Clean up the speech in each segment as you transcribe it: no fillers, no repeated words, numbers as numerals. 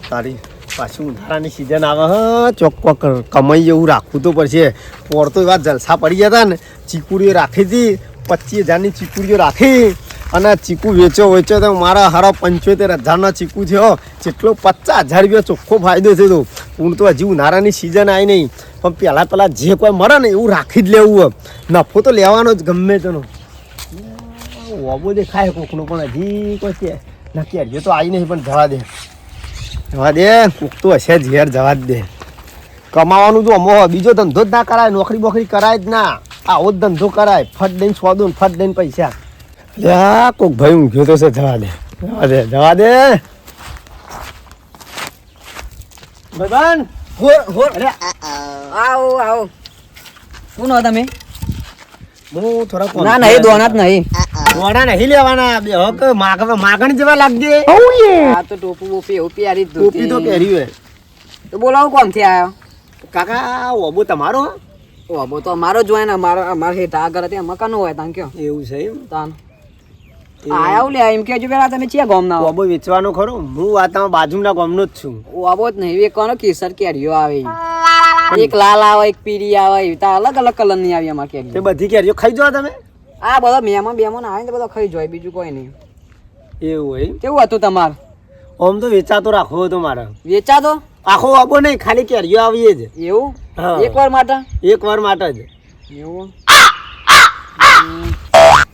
તારી પાછી ઉનાળાની સિઝન આવે હ ચોક્કસ કમાઈ એવું રાખવું તો પડશે. પોર તો એવા જલસા પડી ગયા હતા ને, ચીકુડીઓ રાખી હતી 25,000ની ચીકુડીઓ રાખી અને ચીકુ વેચો તો મારા હારા 75,000ના ચીકુ થયો. જેટલો 50,000 રૂપિયા ચોખ્ખો ફાયદો થયો. હું તો હજી ઉનાળાની સિઝન આવી નહીં, પણ પહેલાં જે કોઈ મળે ને એવું રાખી જ લેવું. નફો તો લેવાનો જ ગમે તેનો. ઓબો દેખાય કોકનો, પણ હજી કોઈ છે નક્કી હજી તો આવી નહીં. પણ જવા દે કોક તો હશે ઝેર, જવા જ દે. કમાવાનું તો અમો બીજો ધંધો જ ના કરાય, નોકરી બોકરી કરાય જ ના, આવો જ ધંધો કરાય. ફટ દઈને સોદો ને ફટ દઈને પૈસા. કોક ભાઈ ઊંઘ્યો તો છે, જવા દે ભાઈબંધ. આવો કોણ હો તમે? હું થોડા ના નહીં દોણા જ નહીં, દોણા નહીં લેવાના. બે હક માગણ જેવા લાગજે. આ તો ટોપી બોપી એવું પહેરી જ ટોપી તો પહેરી હોય. તો બોલાવો કોમ થી આવ્યો? કાકા ઓબો તમારો? ઓબો તો અમારો જ હોય ને, અમારે હેઠ આગળ ત્યાં મકાન હોય તાન કયો એવું છે એમ? તાન આયા લે એમ કેજો પેલા તમે ચિયા ગામ ના ઓબો વેચવાનો ખરો? હું આ તમારા બાજુના ગામનો જ છું. ઓબો જ નહીં વેકવાનો, કેસર કેરીઓ આવે, એક લાલ આવે એક પીળી આવે, એવી તો અલગ અલગ કલર ની આવી અમાર કેરી. તે બધી કેરીઓ ખાઈ જો તમે? આ બધા મહેમાન આવે ને બધો ખાઈ જાય, બીજું કોઈ નહીં. એવું હોય? કેવું હતું તમાર? આમ તો વેચાતો રાખવો હતો મારે. વેચા તો આખો ઓબો નહીં, ખાલી કેરીઓ આવીએ જ. એવું? હા. એક વાર માટે જ. એવું?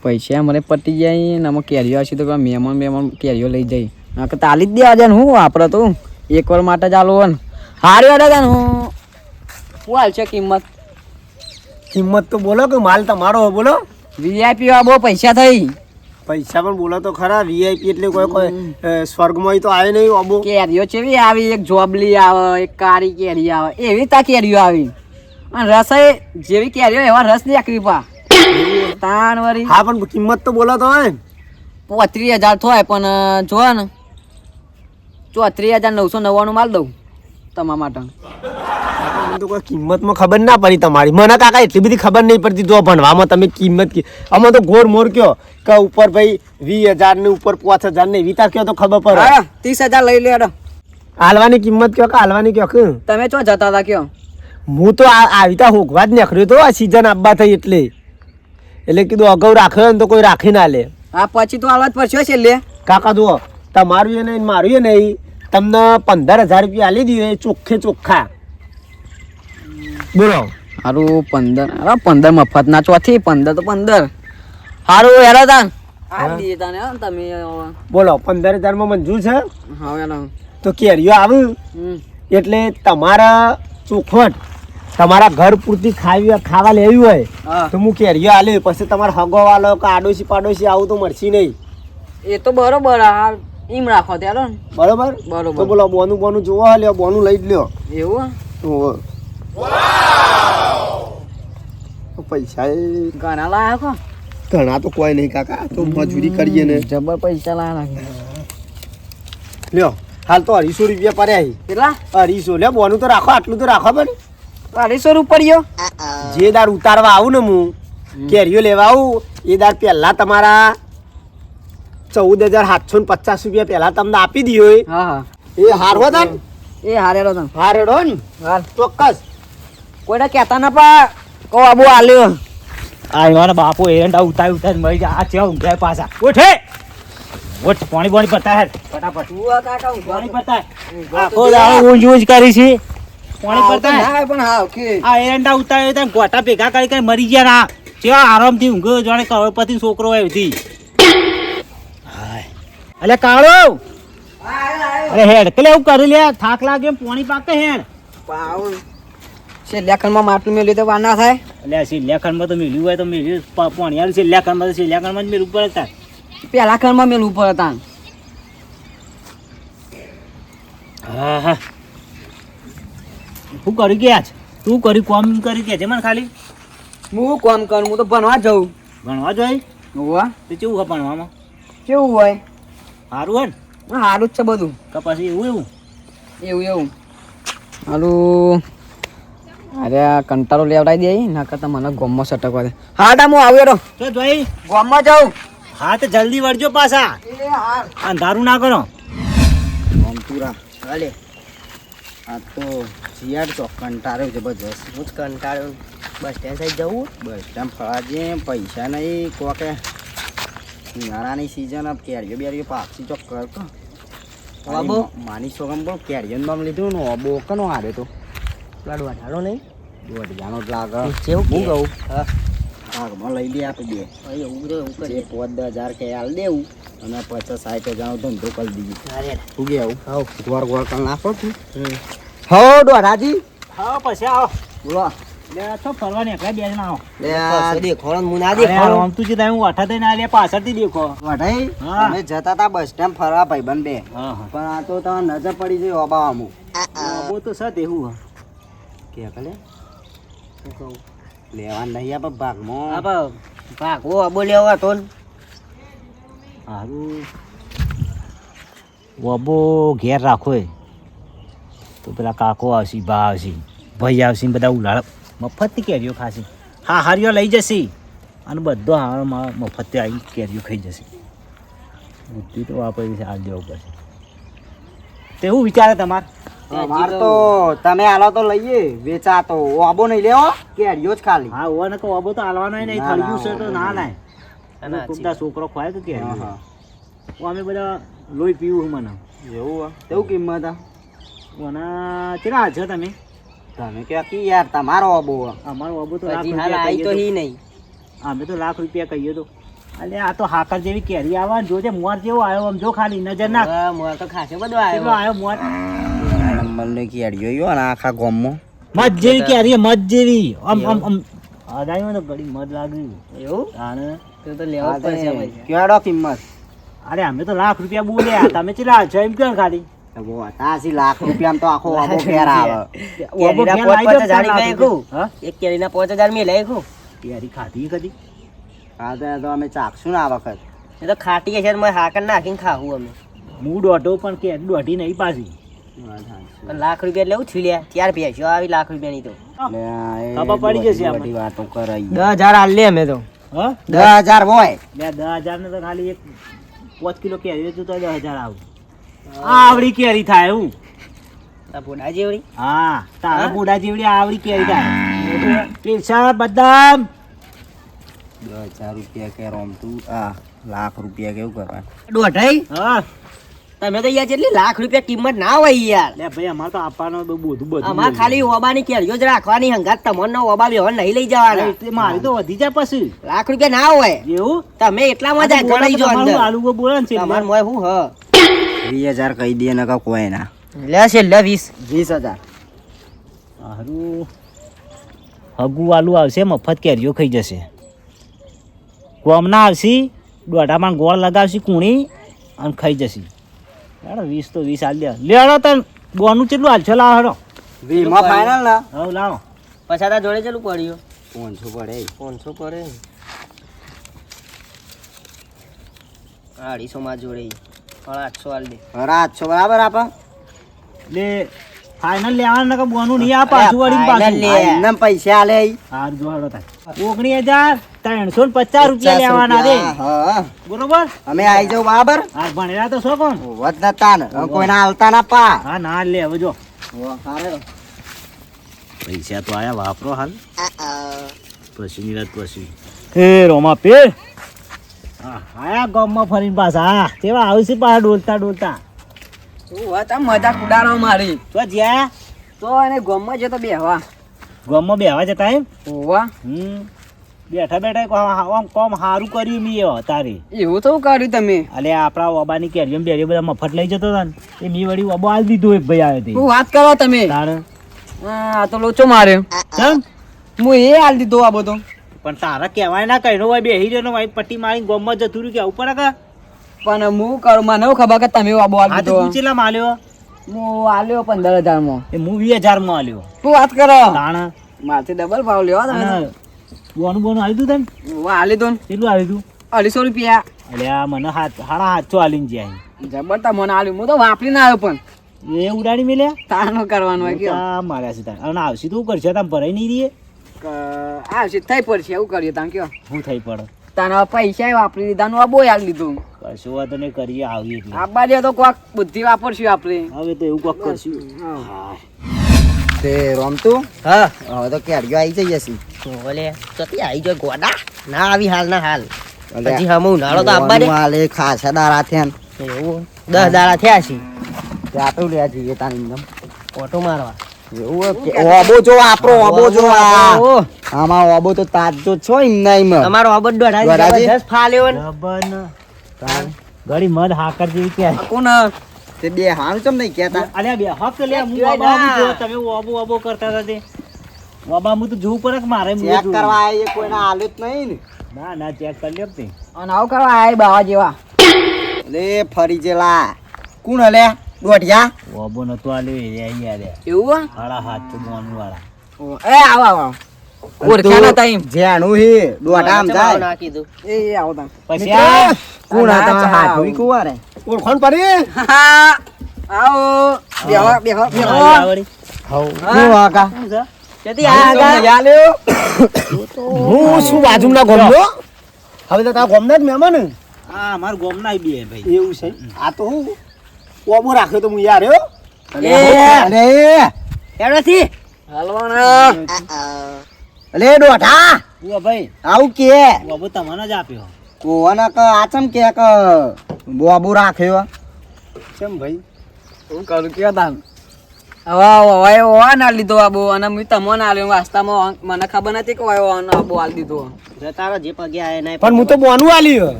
પૈસા મને પટી જાય ને આમાં કેરીઓ હશે તો મહેમાન કેરીઓ લઈ જાય. ના કે તાલી જ દેવા જાય ને હું આપણે તો એક વાર માટે ચાલુ હોય ને હારી વાળા જાય ને હું હાલ છે કિંમત તો બોલો કે માલ તમારો બોલો. વીઆઈપી બહુ પૈસા થઈ. પૈસા પણ બોલો તો ખરા. વીઆઈપી એટલે કોઈ સ્વર્ગમાં તો આવે નહીં. અબો કેરીઓ ચેવી આવી, એક જોબલી આવે, એક કાળી કેરી આવે, એવી તા કેરીઓ આવી. અને રસાઈ જેવી કેરીઓ એવા રસ નીકળી પા તાણ વરી. હા પણ કિંમત તો બોલો તો હોય. 35,000 થાય, પણ જો ને 34,999 માલ દઉં તમારા માટે. તો કોઈ કિંમતમાં ખબર ના પડી તમારી. મને કાકા એટલી બધી ખબર નહીં પડતી. જો ભણવામાં તમે કિંમત આમાં તો ઘોર મોર કયો કે ઉપર ભાઈ 20,000 ને ઉપર 5,000 ને વિતા કયો તો ખબર પડે. 30,000 લઈ લે. હાલવાની કિંમત કયો કે હાલવાની કયો કે તમે ચો જતા હતા કયો? હું તો આવીતા હોગવા જ નીકળ્યો તો આ સિઝન આપવા થઈ એટલે કીધું અગાઉ રાખ્યો ને તો કોઈ રાખી ના લે. આ પછી તો હાલત પડશે છે લે. કાકા જુઓ, તમારું એ નહીં મારું એ નહીં, તમને 15,000 રૂપિયા આલી દઈએ ચોખ્ખા. બોલો સારું 15 મફત ના ચોથી 15 તો 15 સારું હેરો તાન તમે બોલો 15,000માં મંજૂર છે? હા તો કેરીઓ આવે એટલે તમારા ચોખવટ તમારા ઘર પૂરતી ખાવા લેવી હોય તો હું કેરીઓ આલે. પછી તમારે હગો વાલો કે આડોશી પાડોશી આવું તો મળશે નહીં. એ તો બરોબર એમ રાખો ત્યારે બરોબર. તો બોલો બોનું જોવા લ્યો, બોનું લઈ જ લ્યો. એવું પૈસા ઘણા લાયા કો? ઘણા તો કોઈ નહીં કાકા, તો મજૂરી કરીએ ને. જબર પૈસા લાયા લ્યો હાલ તો 250 રૂપિયા પડ્યા. કેટલા? 250. લ્યો બોનું તો રાખો, આટલું તો રાખો. પણ 250 રૂપિયા જે દાર ઉતારવા આવું ને હું કેરીઓ લેવા આવું એ દાર પહેલા તમારા 14,750 રૂપિયા પહેલા તમને આપી દઈએ. હા એ હારવો તન એ હારેલો તન હારેડો ને ચોક્કસ. કોઈને કહેતા ના પા કહો આબુ આલ્યો. આ મારા બાપો એરંડા ઉતાર મરી જાય. આ ચેવા ઊંઘાય પાછા. ઉઠ પાણી પડતા હે ફટાફટ. પાણી પડતા આખો દાડો ઊંઝ કરી છે. પાણી પડતા ના પણ હા ઓકે. આ એરંડા ઉતારે તો ગોટા ભેગા કરી મરી ગયા ના. ચેવા આરામથી ઊંઘો જાણે કરોડપતિ છોકરો એવી. અલે કાળો અરે હેડ કે એવું કરી લે. થાક લાગે પાણી પાકે હેડ. છેલ્લાખંડમાં માટલું મેલ્યું તો વાર ના થાય. એટલે છેલ્લાખંડમાં તો મેલ્યું હોય તો મેલ્યું પાણી આવે. છેલ્લાખંડમાં જ મેલ્યું પડે તાર. પેલા ખંડમાં મેલું ઉપર હતા. હા શું કર્યું કે આજ તું કર્યું કોમ કરી કે મને ખાલી હું કોમ કરું, હું તો ભણવા જઉં. ભણવા જોઈએ? હોવા તો કેવું હોય ભણવામાં? કેવું હોય? સારું હોય ને? સારું જ છે બધું. કે પછી એવું હાલું અરે કંટાળો લેવડાવી દે ના કરતા મને ગોમમાં સટકવા દે. હા તા હું આવ્યો રો. તો જોઈ ગોમમાં જાઉં. હા તો જલ્દી વળજો પાછા. અંધારું ના કરો. તુરા હાલે આ તો જીયાર ચોક કંટાળ્યો જબરજસ્ત. હું જ કંટાળ્યો બસ સ્ટેન્ડ સાઈડ જવું બસ ટાઈમ ફરવા જઈએ પૈસા નહીં કોકે ઉનાળાની સિઝન અબ કેરીઓ બેરીઓ પાછી ચોક કર કો ઓબો? માની સોગમ પણ કેરીઓ નામ લીધું ને ઓબો કનો હારે તો પેલા દોઢાડો નહીં દોઢિયાનો જ લાગે. જેવું હું કે કહું હા ભાગમાં લઈ લે આપણે બે અહીં એવું બધું એવું જે કરીએ 5,000 કે હાલ દેવું અને 50-60,000 ધંધો કરી દઈએ. અરે શું કેવું હાવ ગોળ ગોળ કરી નાખો તું. હો દોઢાજી હા પછી આવો બોલો લે છો ફરવા નીકળ્યા બે જણા આવો લે આ દેખોડો હું ના અરે દેખોડો આમ તું જે તમે વાઠા થઈને આલ્યા પાછળથી દેખો વઢાઈ હા. અમે જતા હતા બસ સ્ટેન્ડ ફરવા ભાઈબંધ બે હા હા પણ આ તો તમને નજર પડી જાય ઓબા અમુક બહુ તો સત એવું કે કલે લેવા નહીં આપણે ભાગમાં આપા ભાગવો અબો લેવો હતો ને સારું વબો ઘેર રાખો એ તો પેલા કાકો આવશે બા આવશે ભાઈ આવશે ને બધા ઉલાળ મફતની કેરીઓ ખાશે હા હારીઓ લઈ જશે અને બધો હારમાં મફતે આવી કેરીઓ ખાઈ જશે બુદ્ધિ તો વાપરી છે હાલ દેવું પડશે તો એવું વિચારે તમારે અમાર તો તમે આલો તો લઈએ વેચા તો ઓબો નહીં લેવો કેરીઓ જ ખાલી હા ઓને કહો વબો તો હાલવાનો નહીં ના, થળિયું છે ના, તો ના લાય અને કોકના છોકરો ખવાય તો હા, કેરીઓ હા. અમે બધા લોહી પીવું મને એવું હે? કેવું કિંમત આ ઓના કેટલા છો તમે તમે કે કી યાર તમારો ઓબો હે. અમારો વબો તો હજી લાખ હાલ આવી તો રૂપિયા હી નહીં અમે તો લાખ રૂપિયા કહીએ તો અલે આ તો હાકર જેવી કેરી આવે ને જોજે મોર જેવો આવ્યો આમ જો ખાલી નજર નાખ હા, મોર તો ખાસો બધો કેટલો આવ્યો આવ્યો મોર નંબરની કેરીઓ યો ને આખા ગામમાં મધ જેવી કેરી મધ જેવી આમ આમ આમ આદાયો ને ઘડી મધ લાગ્યું એવું આને તો તો લેવો જ પડશે ભાઈ કેવડો કિંમત અરે અમે તો લાખ રૂપિયા બોલ્યા તમે કેટલા છો એમ કહો ખાલી તાસી લાખ રૂપિયામાં તો આખો ઓબો ફેર આવે કેરીના ઘેર પોચ લાવી દો 5,000 લાખ મેં કહું. હા? એક કેરીના 5,000 મેં લઈ કહું. કેરી ખાધી કદી હા તો અમે ચાખશું ને આ વખત એ તો ખાટી છે મેં હાકર નાખીને ખાવું અમે હું દોઢો પણ કેરી દોઢી નહીં પાછી પણ લાખ રૂપિયા લેવું છું લ્યા ચાર ભેંસો આવી લાખ રૂપિયાની તો લે આ એ ખબર પડી જશે બધી આમાં. વાતો કરાઈ 10,000 હાલ લે અમે તો હા 10,000 હોય બે 10,000 ને તો ખાલી એક 5 કિલો કેરી હોય તો 10,000 આવું આવડી કેરી થાય હું આ પોડા જેવડી હા તારા હા? બુડા જેવડી આવડી કેરી થાય પૈસા બદામ 10,000 રૂપિયા કે રોમતું આ લાખ રૂપિયા કેવું કરવા દોઢાઈ હા તમે તો યાર જેટલી લાખ રૂપિયા કિંમત ના હોય યાર લે ભાઈ અમારે તો આપવાનો બધું અમાર ખાલી ઓબાની કેરીઓ જ રાખવાની હંગાત તમને ઓબા બેહન નહીં લઈ જવાના એટલે મારી તો વધી જાય પછી લાખ રૂપિયા ના હોય એવું તમે એટલામાં જ ગણાઈ જો અંદર આલુ બોલે ને છે તમાર મોય હું હ 20,000 કહી દે ને કા કોઈ ના લે છે લે 20 20,000 હારું હગુ આલુ આવશે મફત કેરીઓ ખાઈ જશે કોમના આવશે દોઢામાં ગોળ લગાવશે કુણી અને ખાઈ જશે યાર 20 તો 20 આલ દે લેડો તન ગોનું કેટલું હાલશો લાવો હેડો 20 માં ફાઇનલ ના હવે લાવો પછી આ જોડે ચેલું પડ્યું 500 પડે 500 પડે 250 માં જોડે 800 હાલ દે હરા 800 બરાબર આપા એટલે ફાઇનલ લેવાના કે બોનું નહીં આ પાછું વળી final પાછું લે. એમને પૈસા આલે ઈ. હાર જો હેડો તાર 19,350 રૂપિયા લેવાના રે હા બરોબર અમે આઈ જાવ બરાબર હાર ભણેલા તો છો કોણ વધ નતા ને કોઈને હાલતા ના પા હા ના લે હવે જો હારે પૈસા તો આયા વાપરો હાલ પછી ની વાત પછી હે રોમા પે હા આયા ગામમાં ફરીને પાછા હા કેવા આવશે પાછા ડોલતા ડોલતા મજાક ઉડાડો મારી તો જ્યાં તો એને ગમમાં જતો બેહવા ગામમાં બેહવા જતા એમ હોવા બેઠા બેઠા કોમ સારું કર્યું મી તારે એવું તો કર્યું તમે અલે આપણા ઓબાની કેરીઓ બેરીઓ બધા મફત લઈ જતો હતા ને એ મી વળી ઓબો આલ દીધો એક ભાઈ આવ્યો તે હું વાત કરો તમે તારે આ તો લોચો માર્યો ચમ હું એ હાલ દીધો આ બધો પણ તારા કહેવાય ના કહીનો હોય બેહી રહ્યો ભાઈ પટ્ટી મારી ગામમાં જતું રહ્યું કે આવું પડે કા પણ હું કરું મને ખબર કે તમે આબો હાલ આ તો તું ચેલા માલ્યો હું આલ્યો 15,000 માં એ હું 20,000 માં આલ્યો શું વાત કરો તાણ મારથી ડબલ ભાવ લ્યો તમે અને બોનું બોનું આવી તું તને હું હાલી દો કેટલું આવી તું 250 રૂપિયા અલે આ મને સાડા 700 આલીને જ્યાં જબર તા મને આલ્યું હું તો વાપરી ના આવ્યો પણ એ ઉડાડી મેલ્યા તાનો કરવાનું હોય કે માર્યા છે તાર અને આવશે તું કરશે તમે ભરાઈ નહીં રહીએ આવશે થઈ પડશે એવું કરીએ તાન કયો શું થઈ પડે તારા પૈસા વાપરી દીધા નું આ બોય હાલ લીધું કશું વાંધો નહીં, કરીએ આવીએ એટલે. આબા દે તો કોક બુદ્ધિ વાપરશું આપણે. હવે તો એવું કોક કરશું. તે રમતું હા હવે તો કેરીઓ આવી જઈએ છીએ. ઓલે ચોથી આવી જાય ગોડા ના આવી હાલ ના હાલ અલ્યા, પછી હમ ઉનાળો તો આબા દે હાલે ખાસા દાડા થયા એવું 10 દાડા થયા છે તે આટલું લે જઈએ તારી એકદમ ઓટો મારવા એવું કે ઓબો જો આપણો ઓબો જો આ આમાં ઓબો તો તાજો છો ઇનાઈમ તમારો અબડ દોઢાજી. જબરદસ્ત ફાલ્યો ને જબન. ઘડી મધ હાકર જેવી ક્યાં. કોણ તે બે હાલ ચમ નહીં કહેતા અલ્યા બે હક લે, હું કહેવાય વાબા ના. જો તમે ઓબો ઓબો કરતા હતા તે. વાબા હું તો જોવું પડે કે મારે હું ચેક જોવું. કરવા આવીએ કોઈને હાલ્યું જ નહીં ને ના ના ચેક કરી લે તે. અને આવું કરવા આય બાવા જેવા. લે ફરી જેલા કોણ હલે દોઢિયા ઓબો નતો આલ્યો એ રહ્યા રે. એવું હાડા હાથ તો બોન વાળા. એ આવો આવો ઓળખ્યા નતા એમ. જેણું હે દોઢામ જાય નાખી દઉં એ આવો તા. પછી આ કોણ ના, હતા ચા. હાથુઈ કુવારે ઓળખાણ પડી આવો બેહો બેહો બેહો. આવડી. શું વાકા શું છે? ચોથી આ આગા મજા લ્યો હું શું બાજુના ગોમનો હવે તો તારા ગોમના જ મહેમાન ને. આ અમાર ગોમના ય બે ભાઈ. એવું છે આ તો હું ઓબો રાખ્યો તો હું યાર હો અરે એડોથી હલવાના અલે દોઢા ઓ ભાઈ આવું કે ઓબો તમને જ આપ્યો. કોવાના ક આચમ કે બોબુ રાખ્યો કેમ ભાઈ હું કરું કયો તાન હવે હવે ઓવા ના લીધો આબો અને મેં તમને આલ્યો વાસ્તામાં મને ખબર નથી કે ઓવા આબો આલ દીધો. જતારો જે પગે આય નહીં પણ હું તો બોનું આલ્યું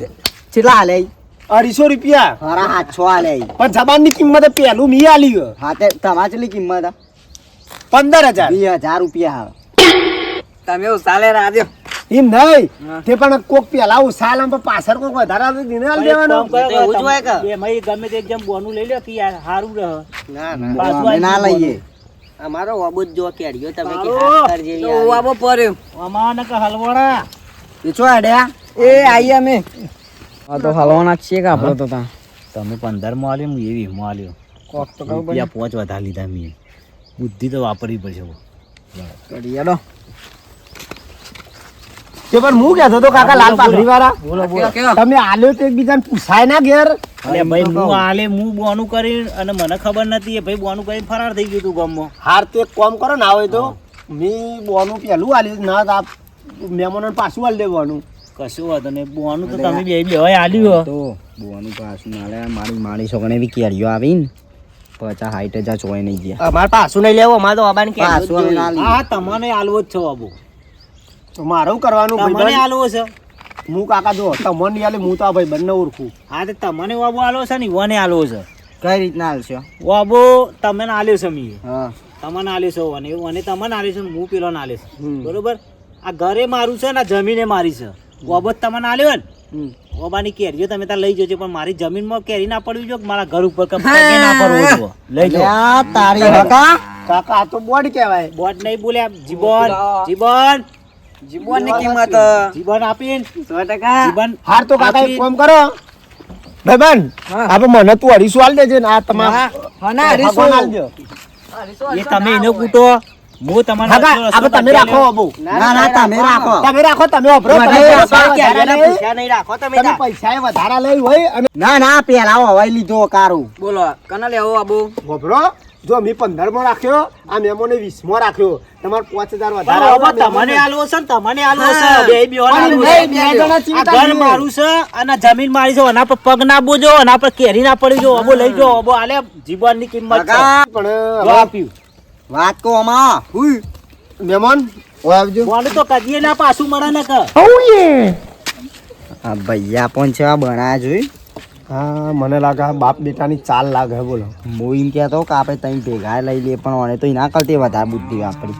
કેટલા લે 250 રૂપિયા મારા 700 લે પણ જબાનની કિંમત પહેલું મી આલ્યું હા તે તમારી કેટલી કિંમત 15000 20,000 રૂપિયા હા તમે એવું ચાલે રાજો. એમ નહીં હા. તે પણ કોક પેલા સાલ આમ પાછળ કોક વધારે આવે તો દિને આલ દેવાનો કામ કરો તો એવું જ હોય કે? બે મય ગમે તે એકદમ બોનું લઈ લો કે યાર હારું રહે. ના ના પાછું અમે ના આ લઈએ અમારો અબુજ જો કેડ્યો તમે કે હાલો. હાથ કર જેવી તો આવી. આબો પડ્યો. અમાર ને કે હલવાડા. એ છો અડ્યા એ આઈ અમે આ તો હલવાના જ છીએ કે આપણે તો તા તમે 15 માં આલ્યો, હું 20 માં આલ્યો. કોક તો કહું રૂપિયા 5 વધારે લીધા મેં. બુદ્ધિ તો વાપરવી પડશે હવે. કરીયાડો. તે પણ હું કહેતો તો કાકા લાલ પાઘડી વાળા બોલો કેવો કેવો તમે આલ્યો તો એકબીજાને પૂછાય ના ઘેર અરે ભાઈ હું આલે હું બોનું કરી અને મને ખબર નથી એ ભાઈ બોનું કરીને ફરાર થઈ ગયું તું ગામમાં. હાર તો એક કામ કરો ના હોય તો મી બોનું પેલું આલ્યું ના તો આ મહેમાનોને પાછું આલી દેવાનું કશું વાંધો નહીં, બોનું તો તમે બે બેવાય આલ્યું. તો બોવાનું પાછું ના લે મારી છોકરાને બી કેરીઓ આવી ને 50-60,000 ચોય નહીં ગયા અમાર પાછું નહીં લેવો અમાર તો અબાને કે પાછું અમે ના લઈએ. હા તમને આલવો જ છો બાબુ, તો મારું કરવાનું તમને ભાઈબંધ. આલવો છે. હું કાકા જો તમને આલે હું તો આ ભાઈ બંને ઓળખું હા તો તમને વાબો આલવો છે ને ઈવોને આલવો છે. કઈ રીતના હાલશો વાબો તમને આલ્યો છે મીએ, હા તમને આલ્યો છે અને અને તમને આલ્યો છે ને હું પેલો ને આલ્યો છે. બરોબર, આ ઘરે મારું છે ને આ જમીને મારી છે. વાબો તમને આલ્યો ને ઓબાની કેરીઓ તમે ત્યાં લઈ જજો, પણ મારી જમીનમાં કેરી ના પડવી જો મારા ઘર ઉપર કે પગે ના પડવો જો. લઈ જાઓ. અલ્યા, તારી હકા કાકા આ તો બોર્ડ કહેવાય બોટ નહીં બોલ્યા, જીબન જીબન જીવનની કિંમત જીબન આપીને 100%. જીબન હાર તો કાકા એક કામ કરો ભાઈબંધ હા. આપણે મને તું 250 આલ દેજે ને આ તમારા હા ના ભગવાન આલ દો. એ તમે એને કૂટો, હું તમારો કાકા રસ્તો આપણે તમે બતાવી રાખો આલ્યો. બહુ ના ના તમે રાખો તમે રાખો તમે વાપરો મને તમે રાખો, પૈસા વધારે લઈ- પૈસા નહીં રાખો તમે તમે તાર. પૈસા એ વધારા લઈ હોય અને ના ના પેલા હવાઈ લીધો કારું બોલો કના લેવો આબુ વાપરો જો મેં 15 માં રાખ્યો આ મેમોને 20 માં રાખ્યો તમારે 5000 વધારે બરાબર, આવે, તમને આલવો છે ને તમને આલવો છે. હા. બે બેઓને પણ આલવો નહીં, છે. બે જણા આ ચિંતા ઘર નહીં. મારું છે અને આ જમીન મારી છે, એના પર પગ ના બોજો, એના પર કેરી ના પડી જો. અબો લઈ જો, અબો આલે જીવનની કિંમત છે. કાકા પણ જો હવે આપ્યું. વાત કો આમાં હુઈ મહેમાન ઓય આવજો બોલું તો કદીએ ના પાછું મળે ને કે. આ ભૈયા પણ છે આ બનાયા જોઈ હા મને લાગે આ બાપ બેટાની ચાલ લાગે બોલો હું એમ કહેતો કે આપણે તઈ ભેગા લઈ લઈએ પણ ઓને તો એના કરતી વધારે બુદ્ધિ વાપરી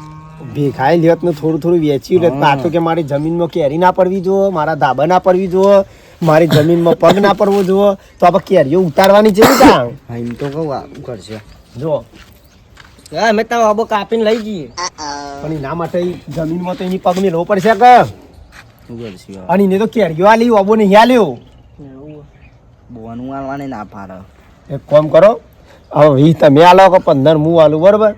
ભેખાઈ લેત ને થોડું થોડું વેચ્યું લેત આ તો કે મારી જમીનમાં કેરી ના પડવી જો, મારા ધાબા ના પડવી જો, મારી જમીનમાં પગ ના પડવો જો, તો આપણે કેરીઓ ઉતારવાની છે ને કાં? હા એમ તો કહું આવું કરશે જો હા અમે તો અબો કાપીને લઈ જઈએ પણ એના માટે ઈ જમીનમાં તો એની પગ મેળવો પડશે કે શું કરશે હવે? અને એને તો કેરીઓ આલી ઓબો નહીં આલ્યો. બોનું આલવાને ના પાડે એક કામ કરો હવે 20 તમે આલો કે 15 હું આલું બરોબર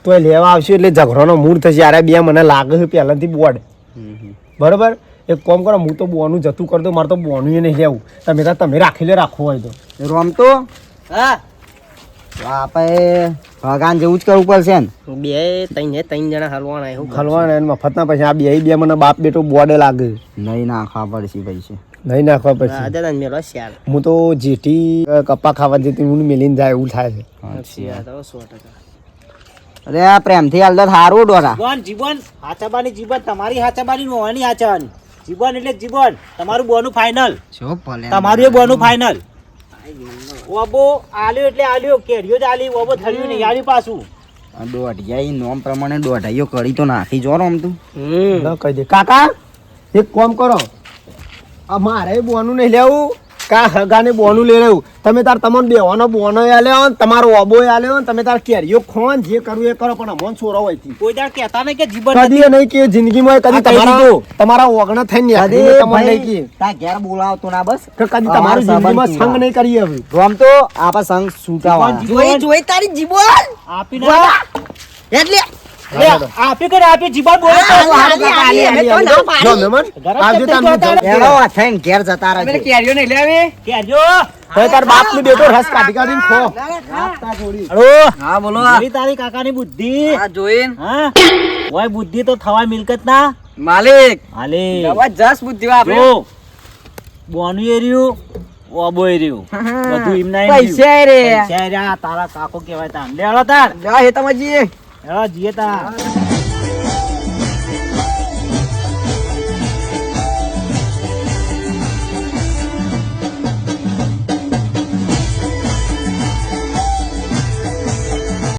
તોય લેવા આવશે એટલે ઝઘડોનો મૂળ થશે યાર બે મને લાગે છે પહેલાંથી બોર્ડ બરોબર એક કામ કરો, હું તો બોનું જતું કરી દઉં, મારે તો બોનું એ નહીં લેવું. તમે રાખી રાખો હોય તો. રમતો હા આપણે ભગવાન જેવું જ કરવું પડશે ને. ત્રણ જણા હલવાના એવું ખલવાના એને મફતના પૈસા. આ બે મને બાપ બેટો બોડે લાગે. નહીં નાખવા પડશે પૈસે. નહીં નાખવા પછી દાદા મેલો શ્યાર હું તો જેઠી કપ્પા ખાવા જતી હું મેલીને જાય એવું થાય છે. શ્યાર તો 100%. અરે આ પ્રેમથી હાલ તો સારું ડોરા. જીવન હાચાબાની જીવન તમારી હાચાબાની નોવાની હાચાવાની જીવન એટલે જીવન તમારું બોનું ફાઇનલ તમારું એ બોનું ફાઇનલ ઓબો આલ્યો એટલે આલ્યો કેરીઓ જ આલી ઓબો થળ્યું નહીં આલ્યું પાછું દોઢિયા નોમ પ્રમાણે દોઢાઈઓ કરી તો નાખી જો રમતું. ન કહી દે કાકા એક કામ કરો, આ મારે બોનું નહીં લેવું, કા હગાને બોનું લઈ લેવું. તમે તાર તમને બેવાનો બોનો આલ્યો ને તમારો ઓબો આલ્યો ને તમે તાર કેરીઓ ખોન જે કરવું એ કરો, પણ અમોન છોરો હોય થી કોઈ દાડ કહેતા નહીં કે જીવન કદી એ નહીં કે જિંદગીમાં કદી તમારા ઓગણા થઈને કદી તમને નહીં કે તા ઘેર બોલાવતો ના બસ. કે કદી તમારી જિંદગીમાં સંગ નહીં કરીએ હવે. રમતો આપા સંગ છૂટાવા. જોઈ તારી જીવન આપી એટલે આપી કરે આપી જીવન બોલે તો જો મહેમાન આવજો તમે એનો થઈને ઘેર જતા રહેજો. કેરીઓ નહીં લેવી કેજો તાર બાપ નું બેટો રસ કાઢી કાઢીને ખો આપતા જોડી. હા બોલો જોઈ તારી કાકાની બુદ્ધિ હા જોઈન હા ઓય બુદ્ધિ તો થવાય મિલકત ના માલિક હાલે જબરજસ્ત બુદ્ધિ વાપરે. જો બોનું એ રહ્યું ઓબો એ રહ્યું બધું એમના એમ પૈસા રે પૈસા રહ્યા તારા કાકો કહેવાય તાર લે હળો તાર જા હે તમે જી હેળો જીએ તાર